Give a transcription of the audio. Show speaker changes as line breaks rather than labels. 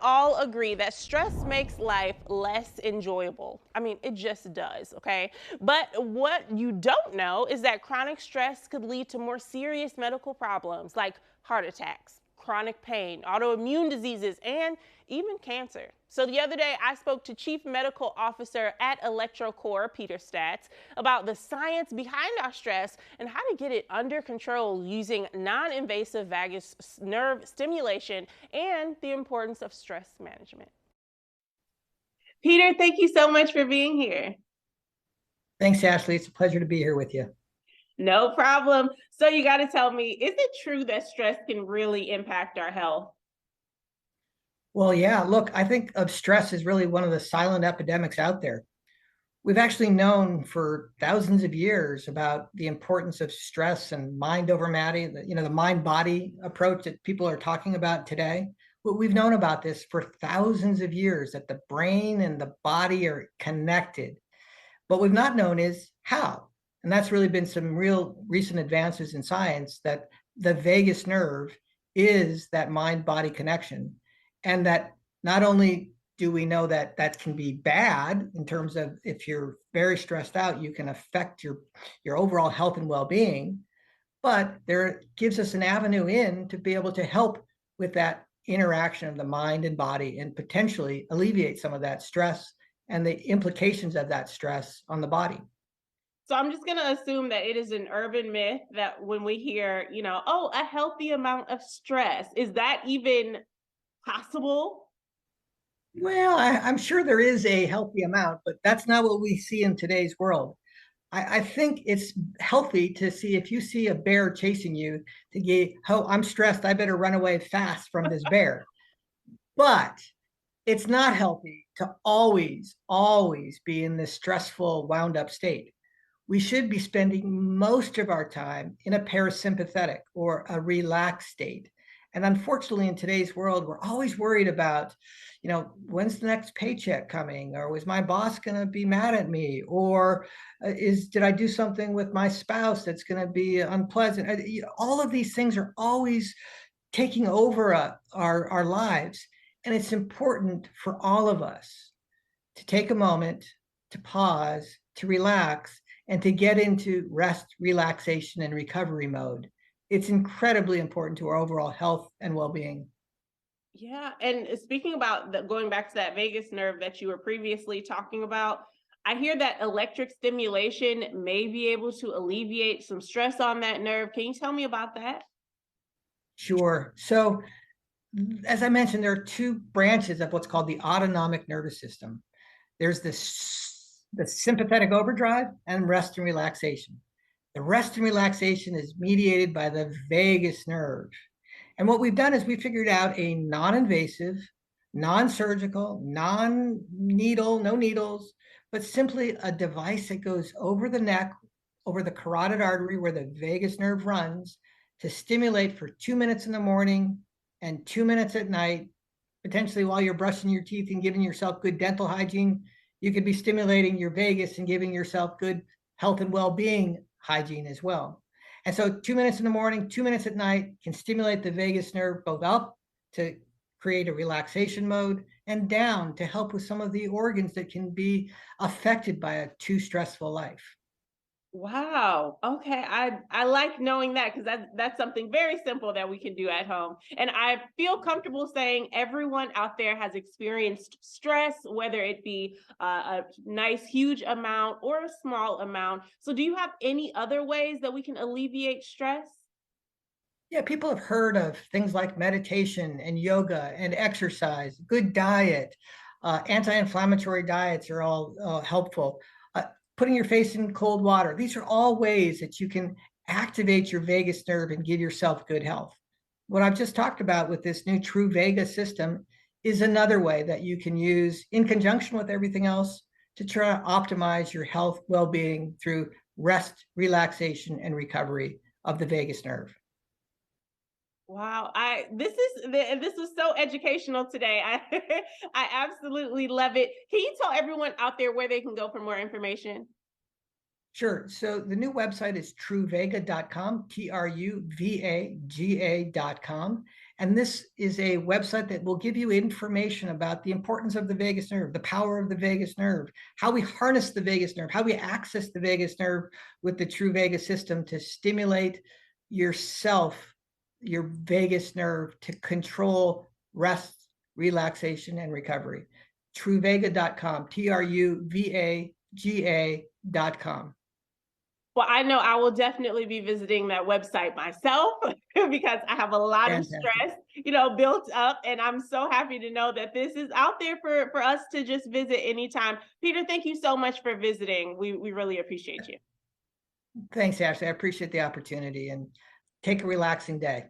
all agree that stress makes life less enjoyable. I mean, it just does, okay? But what you don't know is that chronic stress could lead to more serious medical problems like heart attacks, chronic pain, autoimmune diseases, and even cancer. So the other day, I spoke to Chief Medical Officer at Electrocore, Peter Staats, about the science behind our stress and how to get it under control using non-invasive vagus nerve stimulation and the importance of stress management. Peter, thank you so much for being here.
Thanks, Ashley. It's a pleasure to be here with you.
No problem. So you got to tell me, is it true that stress can really impact our health?
Well, yeah, look, I think of stress as really one of the silent epidemics out there. We've actually known for thousands of years about the importance of stress and mind over matter, the mind-body approach that people are talking about today. Well, we've known about this for thousands of years, that the brain and the body are connected. What we've not known is how. And that's really been some real recent advances in science, that the vagus nerve is that mind-body connection. And that not only do we know that that can be bad in terms of if you're very stressed out, you can affect your overall health and well-being, but there gives us an avenue in to be able to help with that interaction of the mind and body and potentially alleviate some of that stress and the implications of that stress on the body.
So I'm just going to assume that it is an urban myth that when we hear, oh, a healthy amount of stress, is that even possible?
Well, I'm sure there is a healthy amount, but that's not what we see in today's world. I think it's healthy to see, if you see a bear chasing you, to get, oh, I'm stressed, I better run away fast from this bear. But it's not healthy to always be in this stressful, wound up state. We should be spending most of our time in a parasympathetic or a relaxed state. And unfortunately, in today's world, we're always worried about, when's the next paycheck coming? Or was my boss going to be mad at me? Or did I do something with my spouse that's going to be unpleasant? All of these things are always taking over our lives. And it's important for all of us to take a moment, to pause, to relax, and to get into rest, relaxation, and recovery mode. It's incredibly important to our overall health and well-being.
Yeah. And speaking about going back to that vagus nerve that you were previously talking about, I hear that electric stimulation may be able to alleviate some stress on that nerve. Can you tell me about that?
Sure. So, as I mentioned, there are two branches of what's called the autonomic nervous system. There's the sympathetic overdrive and rest and relaxation. The rest and relaxation is mediated by the vagus nerve. And what we've done is we figured out a non-invasive, non-surgical, non-needle, no needles, but simply a device that goes over the neck, over the carotid artery where the vagus nerve runs, to stimulate for 2 minutes in the morning and 2 minutes at night, potentially while you're brushing your teeth and giving yourself good dental hygiene. You could be stimulating your vagus and giving yourself good health and well-being hygiene as well. And so 2 minutes in the morning, 2 minutes at night can stimulate the vagus nerve both up to create a relaxation mode and down to help with some of the organs that can be affected by a too stressful life.
Wow. Okay. I like knowing that because that's something very simple that we can do at home. And I feel comfortable saying everyone out there has experienced stress, whether it be a nice huge amount or a small amount. So do you have any other ways that we can alleviate stress?
Yeah, people have heard of things like meditation and yoga and exercise, good diet, anti-inflammatory diets are all helpful. Putting your face in cold water. These are all ways that you can activate your vagus nerve and give yourself good health. What I've just talked about with this new True Vega system is another way that you can use in conjunction with everything else to try to optimize your health, well-being through rest, relaxation, and recovery of the vagus nerve.
Wow, this was so educational today. I absolutely love it. Can you tell everyone out there where they can go for more information?
Sure. So the new website is truvega.com, Truvaga.com. And this is a website that will give you information about the importance of the vagus nerve, the power of the vagus nerve, how we harness the vagus nerve, how we access the vagus nerve with the true vagus system to stimulate yourself, your vagus nerve to control rest, relaxation, and recovery. Truvega.com, TRUVAGA.com.
Well, I know I will definitely be visiting that website myself because I have a lot of
Fantastic.
stress, built up. And I'm so happy to know that this is out there for us to just visit anytime. Peter, thank you so much for visiting. We really appreciate you.
Thanks, Ashley. I appreciate the opportunity and take a relaxing day.